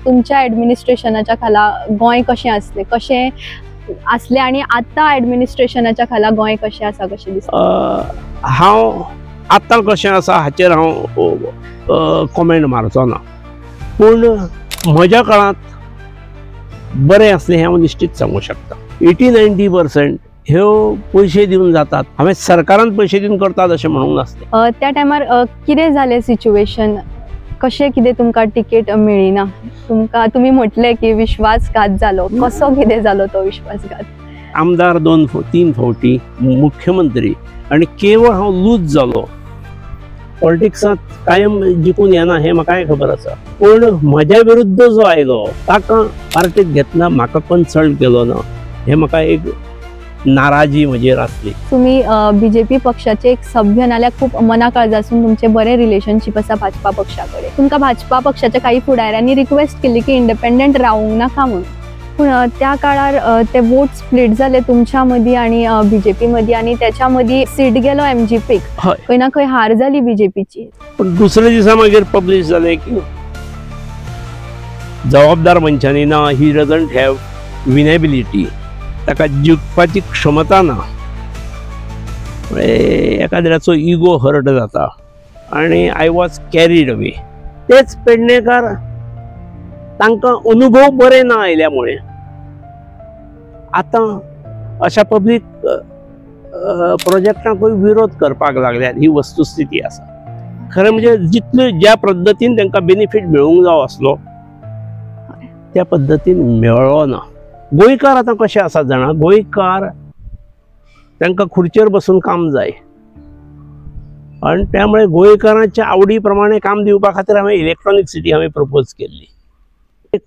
तुमच्या ऍडमिनिस्ट्रेशनाच्या खाला गोंय कशें आसलें, कशें आसलें आनी आतां ऍडमिनिस्ट्रेशनाच्या खाला गोंय कशें आसा कशें दिसता? हांव आतां कशें आसा हाचेर हांव कॉमेंट मारचो ना, पूण म्हज्या काळांत बरें आसलें हें हांव निश्चित सांगूं शकता. 80-90% ह्यो पयशे दिवन जातात, हांवें सरकारान पयशे दिवन करतात अशें म्हणूंक नासलें. त्या टायमार कितें जालें सिच्युएशन, कशें कितें तुमकां टिकेट मेळिना? तुमी म्हटलें की विश्वासघात जालो, कसो कितें जालो तो विश्वासघात? आमदार 2-3 फावटी, मुख्यमंत्री, आनी केवळ हांव लूज जालो. पॉलिटिक्सांत कायम जिखून येना हें म्हाकाय खबर आसा, पूण म्हज्या विरुद्ध जो आयलो ताका पार्टीक घेतना म्हाका कन्सल्ट केलो ना, हें म्हाका एक नाराजी म्हजेर आसली. तुम्ही बीजेपी पक्षाचे एक सभ्य नाल्यार खूप मनाकाळजासून तुमचे बरे रिलेशनशिप आसा भाजपा पक्षाकडे. तुमकां भाजपा पक्षाच्या काही फुडाऱ्यांनी रिक्वेस्ट केली की इंडिपेंडंट रावूंक नाका म्हणून, पूण त्या काळार ते वोट स्प्लिट जाले तुमच्या मदीं आनी बीजेपी मदीं, आनी त्याच्या मदीं सीट गेलो एमजीपीक. खंय ना खंय हार जाली बीजेपीची. पण दुसरे दिसा मागीर पब्लीश जालें की जबाबदार मनशांनी ना, ही डजंट हॅव विनेबिलिटी, ताका जिखपाची क्षमता ना, एखाद्याचो इगो हर्ट जाता, आनी आय वॉज कॅरीड अवे. तेच पेडणेकार तांकां अनुभव बरे ना आयल्यामुळे आतां अशा पब्लीक प्रोजेक्टांकूय विरोध करपाक लागल्यात, ही वस्तुस्थिती आसा. खरें म्हणजे जितले ज्या पद्दतीन तांकां बेनिफीट मेळूंक जावो आसलो त्या पद्दतीन मेळ्ळो ना. गोंयकार आतां कशें आसा जाणा, गोंयकार तांकां खुर्चेर बसून काम जाय, आनी त्यामुळे गोंयकारांच्या आवडी प्रमाणे काम दिवपा खातीर हांवें इलेक्ट्रॉनीक सिटी हांवें प्रपोज केल्ली.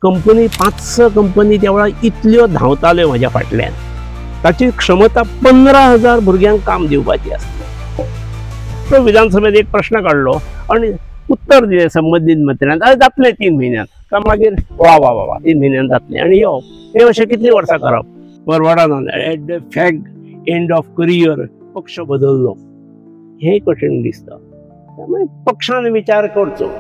कंपनी 5-6 कंपनी त्या वेळार इतल्यो धांवताल्यो म्हज्या फाटल्यान, ताची क्षमता 15,000 भुरग्यांक काम दिवपाची आसली. तो विधानसभेत एक प्रश्न काडलो आनी उत्तर दिलें संबंदीत मंत्र्यान, जातलें 3 म्हयन्यांत. काय मागीर वा वा वा 3 म्हयन्यांत जातलें, आनी यो हे अशें कितलीं वर्सां करप. परवडना. At the fact end of career पक्ष बदललो, हें कठीण दिसता. त्यामुळे पक्षान विचार करचो.